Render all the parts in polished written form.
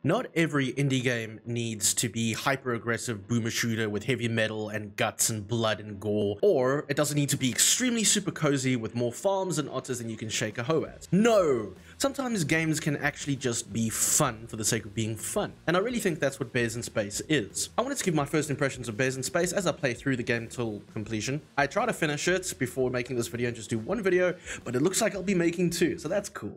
Not every indie game needs to be hyper-aggressive boomer shooter with heavy metal and guts and blood and gore, or it doesn't need to be extremely super cozy with more farms and otters than you can shake a hoe at. No! Sometimes games can actually just be fun for the sake of being fun, and I really think that's what Bears in Space is. I wanted to give my first impressions of Bears in Space as I play through the game till completion. I try to finish it before making this video and just do one video, but it looks like I'll be making two, so that's cool.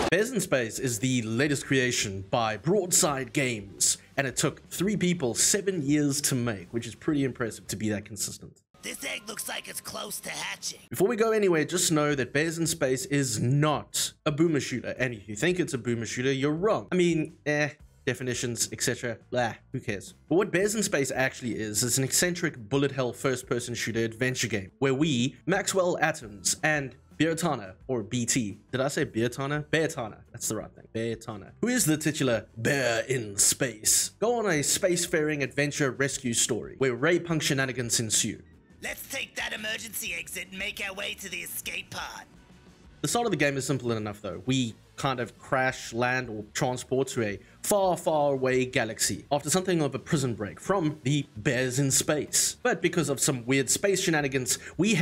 Bears in Space is the latest creation by Broadside Games, and it took 3 people 7 years to make, which is pretty impressive to be that consistent. This egg looks like it's close to hatching. Before we go anywhere, just know that Bears in Space is not a boomer shooter, and if you think it's a boomer shooter, you're wrong. I mean, definitions, etc. Blah, who cares? But what Bears in Space actually is an eccentric bullet hell first-person shooter adventure game, where we, Maxwell Atoms, and Beartana, or BT. Did I say Beartana? Beartana. That's the right thing. Beartana. Who is the titular Bear in Space? Go on a spacefaring adventure rescue story where ray punk shenanigans ensue. Let's take that emergency exit and make our way to the escape pod. The start of the game is simple enough though. We kind of crash, land, or transport to a far, far away galaxy after something of a prison break from the Bears in Space. But because of some weird space shenanigans, we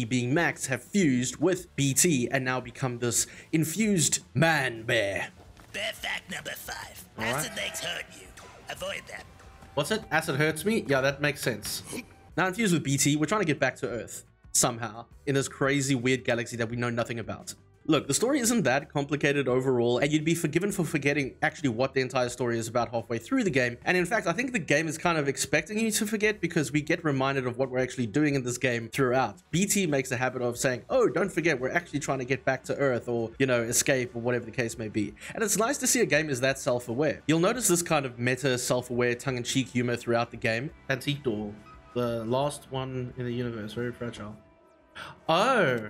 being Max, have fused with BT and now become this infused man bear. Bear fact number 5. All Acid right. legs hurt you. Avoid them. What's it? Acid hurts me? Yeah, that makes sense. Now infused with BT, we're trying to get back to Earth somehow in this crazy weird galaxy that we know nothing about. Look, the story isn't that complicated overall, and you'd be forgiven for forgetting actually what the entire story is about halfway through the game. And in fact, I think the game is kind of expecting you to forget because we get reminded of what we're actually doing in this game throughout. BT makes a habit of saying, oh, don't forget, we're actually trying to get back to Earth or, you know, escape or whatever the case may be. And it's nice to see a game is that self-aware. You'll notice this kind of meta, self-aware, tongue-in-cheek humor throughout the game. Antique doll. The last one in the universe, very fragile. Oh!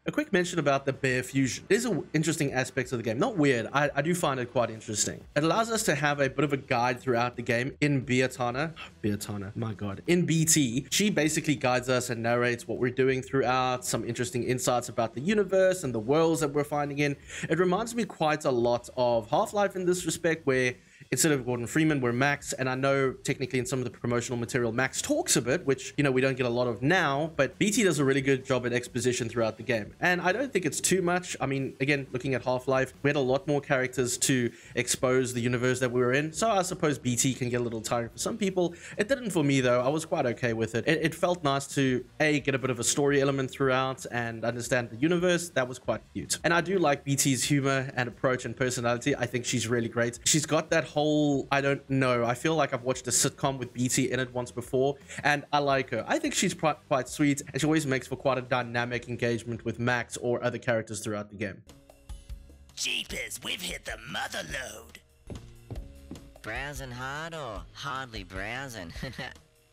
A quick mention about the bear fusion. There's an interesting aspect of the game. Not weird. I do find it quite interesting. It allows us to have a bit of a guide throughout the game in Beartana, my god, in BT. She basically guides us and narrates what we're doing throughout, some interesting insights about the universe and the worlds that we're finding in. It reminds me quite a lot of Half-Life in this respect, where instead of Gordon Freeman, we're Max, and I know technically in some of the promotional material, Max talks a bit, which, you know, we don't get a lot of now, but BT does a really good job at exposition throughout the game. And I don't think it's too much. I mean, again, looking at Half-Life, we had a lot more characters to expose the universe that we were in, so I suppose BT can get a little tiring for some people. It didn't for me, though. I was quite okay with it. It felt nice to, get a bit of a story element throughout and understand the universe. That was quite cute. And I do like BT's humor and approach and personality. I think she's really great. She's got that whole, I don't know, I feel like I've watched a sitcom with BT in it once before, and I like her. I think she's quite sweet, and she always makes for quite a dynamic engagement with Max or other characters throughout the game. Jeepers, we've hit the mother load. Browsing hard or hardly browsing?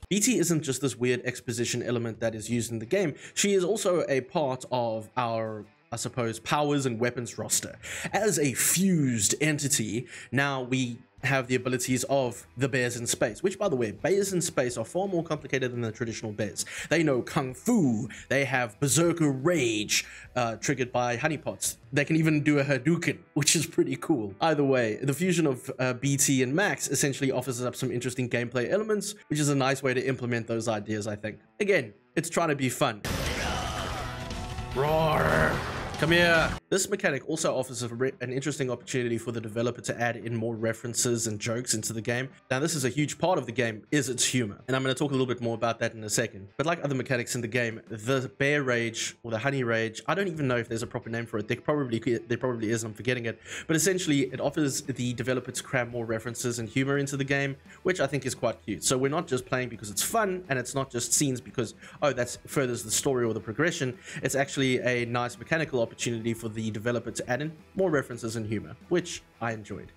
BT isn't just this weird exposition element that is used in the game. She is also a part of our, I suppose, powers and weapons roster. As a fused entity, now we have the abilities of the Bears in Space, which, by the way, Bears in Space are far more complicated than the traditional bears. They know Kung Fu, they have Berserker Rage, triggered by honeypots. They can even do a Hadouken, which is pretty cool. Either way, the fusion of BT and Max essentially offers up some interesting gameplay elements, which is a nice way to implement those ideas, I think. Again, it's trying to be fun. Roar! Come here. This mechanic also offers an interesting opportunity for the developer to add in more references and jokes into the game. Now, this is a huge part of the game, is its humor, and I'm going to talk a little bit more about that in a second. But like other mechanics in the game, the bear rage or the honey rage, I don't even know if there's a proper name for it. There probably is, and I'm forgetting it. But essentially, it offers the developer to cram more references and humor into the game, which I think is quite cute. So we're not just playing because it's fun, and it's not just scenes because, oh, that furthers the story or the progression. It's actually a nice mechanical opportunity for the developer to add in more references and humor, which I enjoyed.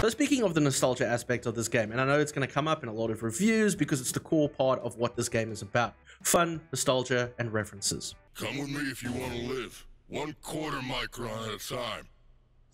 So speaking of the nostalgia aspect of this game, and I know it's going to come up in a lot of reviews because it's the core part of what this game is about. Fun, nostalgia, and references. Come with me if you want to live. 1/4 micron at a time.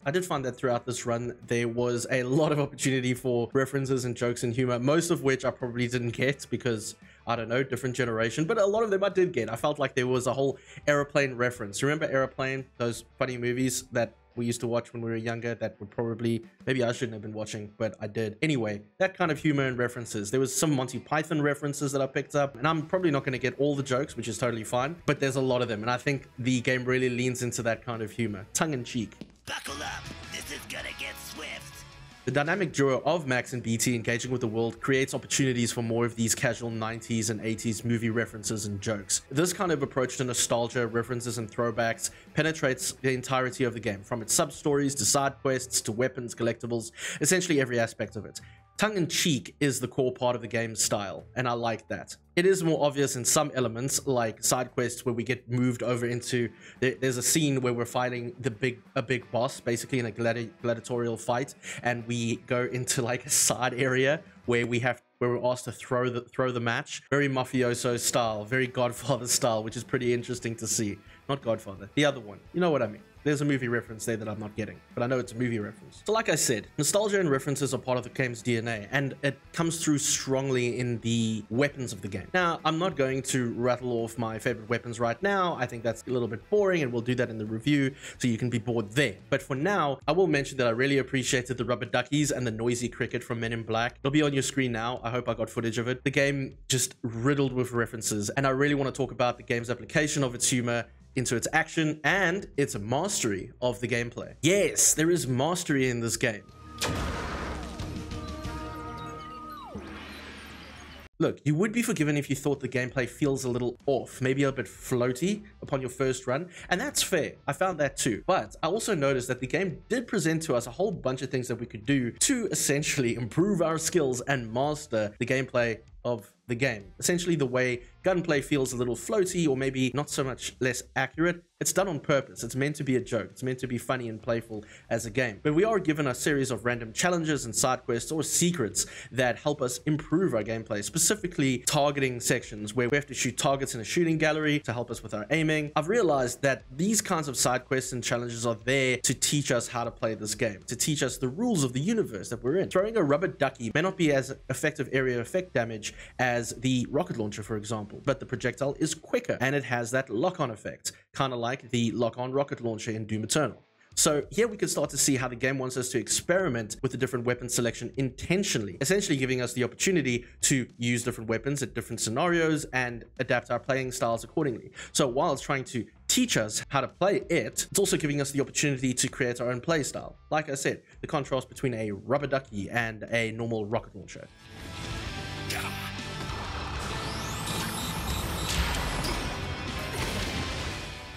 I did find that throughout this run, there was a lot of opportunity for references and jokes and humor, most of which I probably didn't get because, I don't know, different generation, but a lot of them I did get. I felt like there was a whole Aeroplane reference. Remember Aeroplane? Those funny movies that we used to watch when we were younger that would probably, maybe I shouldn't have been watching, but I did. Anyway, that kind of humor and references. There was some Monty Python references that I picked up, and I'm probably not going to get all the jokes, which is totally fine, but there's a lot of them, and I think the game really leans into that kind of humor. Tongue-in-cheek. Buckle up. This is gonna get swift. The dynamic duo of Max and BT engaging with the world creates opportunities for more of these casual 90s and 80s movie references and jokes. This kind of approach to nostalgia, references, and throwbacks penetrates the entirety of the game, from its sub-stories to side quests to weapons, collectibles, essentially every aspect of it. Tongue-in-cheek is the core part of the game's style, and I like that. It is more obvious in some elements, like side quests where we get moved over into... There's a scene where we're fighting a big boss, basically in a gladiatorial fight, and we go into like a side area where we're asked to throw the match. Very mafioso style, very Godfather style, which is pretty interesting to see. Not Godfather, the other one. You know what I mean. There's a movie reference there that I'm not getting, but I know it's a movie reference. So like I said, nostalgia and references are part of the game's DNA, and it comes through strongly in the weapons of the game. Now, I'm not going to rattle off my favorite weapons right now. I think that's a little bit boring, and we'll do that in the review, so you can be bored there. But for now, I will mention that I really appreciated the rubber duckies and the noisy cricket from Men in Black. It'll be on your screen now. I hope I got footage of it. The game just riddled with references, and I really want to talk about the game's application of its humor into its action and its mastery of the gameplay. Yes, there is mastery in this game. Look, you would be forgiven if you thought the gameplay feels a little off, maybe a bit floaty upon your first run, and that's fair. I found that too. But I also noticed that the game did present to us a whole bunch of things that we could do to essentially improve our skills and master the gameplay of the game. Essentially, the way gunplay feels a little floaty or maybe not so much less accurate, it's done on purpose. It's meant to be a joke. It's meant to be funny and playful as a game. But we are given a series of random challenges and side quests or secrets that help us improve our gameplay, specifically targeting sections where we have to shoot targets in a shooting gallery to help us with our aiming. I've realized that these kinds of side quests and challenges are there to teach us how to play this game, to teach us the rules of the universe that we're in. Throwing a rubber ducky may not be as effective area effect damage as the rocket launcher, for example, but the projectile is quicker and it has that lock-on effect, kind of like the lock-on rocket launcher in Doom Eternal. So here we can start to see how the game wants us to experiment with the different weapon selection intentionally, essentially giving us the opportunity to use different weapons at different scenarios and adapt our playing styles accordingly. So while it's trying to teach us how to play it, it's also giving us the opportunity to create our own play style. Like I said, the contrast between a rubber ducky and a normal rocket launcher.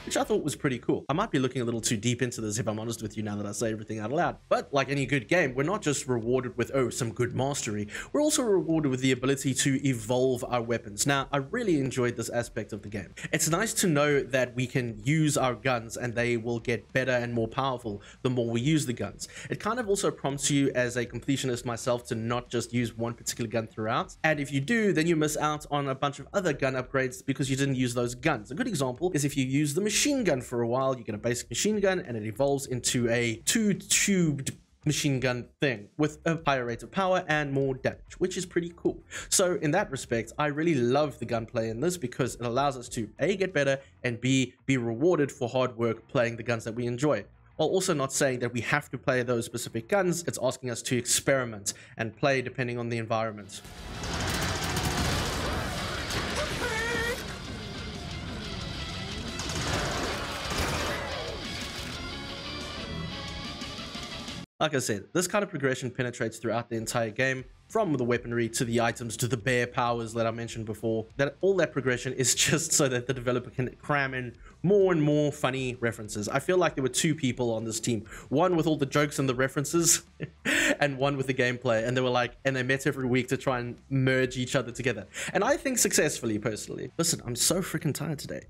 Which I thought was pretty cool. I might be looking a little too deep into this if I'm honest with you now that I say everything out loud. But like any good game, we're not just rewarded with, oh, some good mastery. We're also rewarded with the ability to evolve our weapons. Now, I really enjoyed this aspect of the game. It's nice to know that we can use our guns and they will get better and more powerful the more we use the guns. It kind of also prompts you as a completionist myself to not just use one particular gun throughout. And if you do, then you miss out on a bunch of other gun upgrades because you didn't use those guns. A good example is if you use the machine gun for a while, you get a basic machine gun and it evolves into a two-tubed machine gun thing with a higher rate of power and more damage, which is pretty cool. So in that respect, I really love the gunplay in this because it allows us to A, get better, and B, be rewarded for hard work playing the guns that we enjoy. While also not saying that we have to play those specific guns, it's asking us to experiment and play depending on the environment. Like I said, this kind of progression penetrates throughout the entire game, from the weaponry to the items to the bear powers that I mentioned before. That all that progression is just so that the developer can cram in more and more funny references. I feel like there were two people on this team, one with all the jokes and the references and one with the gameplay, and they met every week to try and merge each other together, and I think successfully, personally. Listen, I'm so freaking tired today.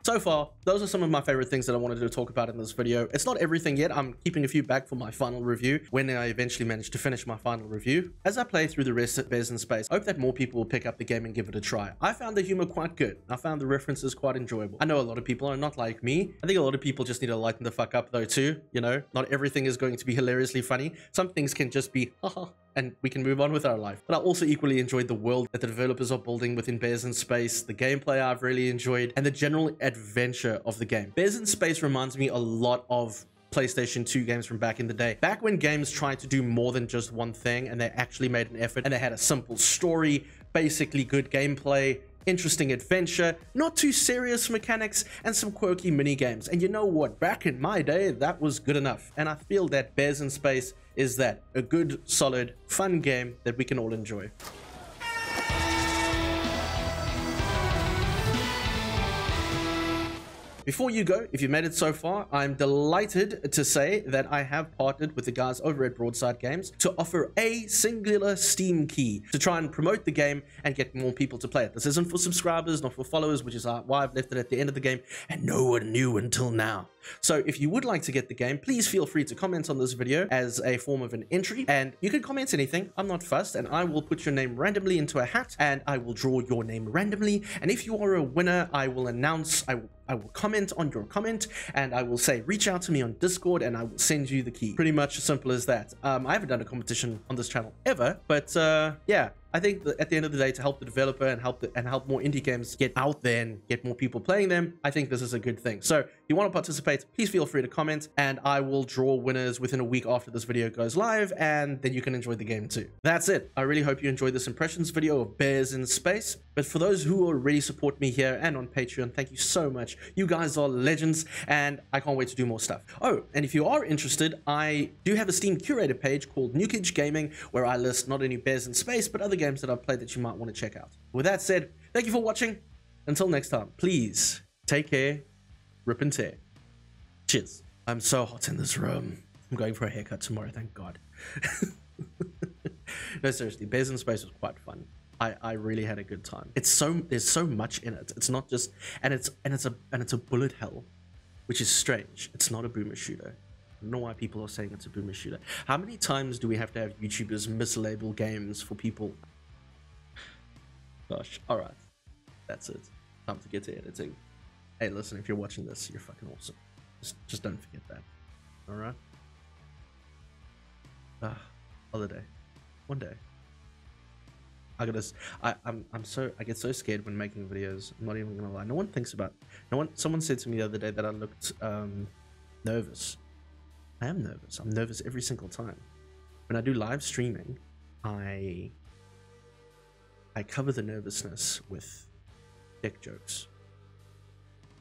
So far, those are some of my favorite things that I wanted to talk about in this video. It's not everything yet. I'm keeping a few back for my final review when I eventually manage to finish my final review. As I play through the rest of Bears in Space, I hope that more people will pick up the game and give it a try. I found the humor quite good. I found the references quite enjoyable. I know a lot of people are not like me. I think a lot of people just need to lighten the fuck up though too, you know? Not everything is going to be hilariously funny. Some things can just be haha, and we can move on with our life. But I also equally enjoyed the world that the developers are building within Bears in Space, the gameplay I've really enjoyed, and the general adventure of the game. Bears in Space reminds me a lot of PlayStation 2 games from back in the day. Back when games tried to do more than just one thing and they actually made an effort and they had a simple story, basically good gameplay, interesting adventure, not too serious mechanics, and some quirky mini games. And you know what? Back in my day, that was good enough. And I feel that Bears in Space is that. A good, solid, fun game that we can all enjoy. Before you go, if you made it so far, I'm delighted to say that I have partnered with the guys over at Broadside Games to offer a singular Steam key to try and promote the game and get more people to play it. This isn't for subscribers, not for followers, which is why I've left it at the end of the game, and no one knew until now. So if you would like to get the game, please feel free to comment on this video as a form of an entry, and you can comment anything. I'm not fussed, and I will put your name randomly into a hat, and I will draw your name randomly, and if you are a winner, I will announce, I will comment on your comment, and I will say reach out to me on Discord and I will send you the key. Pretty much as simple as that. I haven't done a competition on this channel ever, but yeah, I think that at the end of the day, to help the developer and help more indie games get out there and get more people playing them, I think this is a good thing. So if you want to participate, please feel free to comment, and I will draw winners within a week after this video goes live, and then you can enjoy the game too. That's it. I really hope you enjoyed this impressions video of Bears in Space. But for those who already support me here and on Patreon, thank you so much. You guys are legends, and I can't wait to do more stuff. Oh, and if you are interested, I do have a Steam curator page called Nukage Gaming, where I list not only Bears in Space, but other games that I've played that you might want to check out. With that said, thank you for watching. Until next time, please take care, rip and tear. Cheers. I'm so hot in this room. I'm going for a haircut tomorrow, thank God. No, seriously, Bears in Space was quite fun. I really had a good time. There's so much in it. It's not just and it's a bullet hell, which is strange. It's not a boomer shooter. I don't know why people are saying it's a boomer shooter. How many times do we have to have YouTubers mislabel games for people? Gosh, all right, that's it. Time to get to editing. Hey, listen, if you're watching this, you're fucking awesome. Just don't forget that. All right. Holiday, one day. I get so scared when making videos. I'm not even gonna lie. Someone said to me the other day that I looked nervous. I am nervous. I'm nervous every single time. When I do live streaming, I cover the nervousness with dick jokes.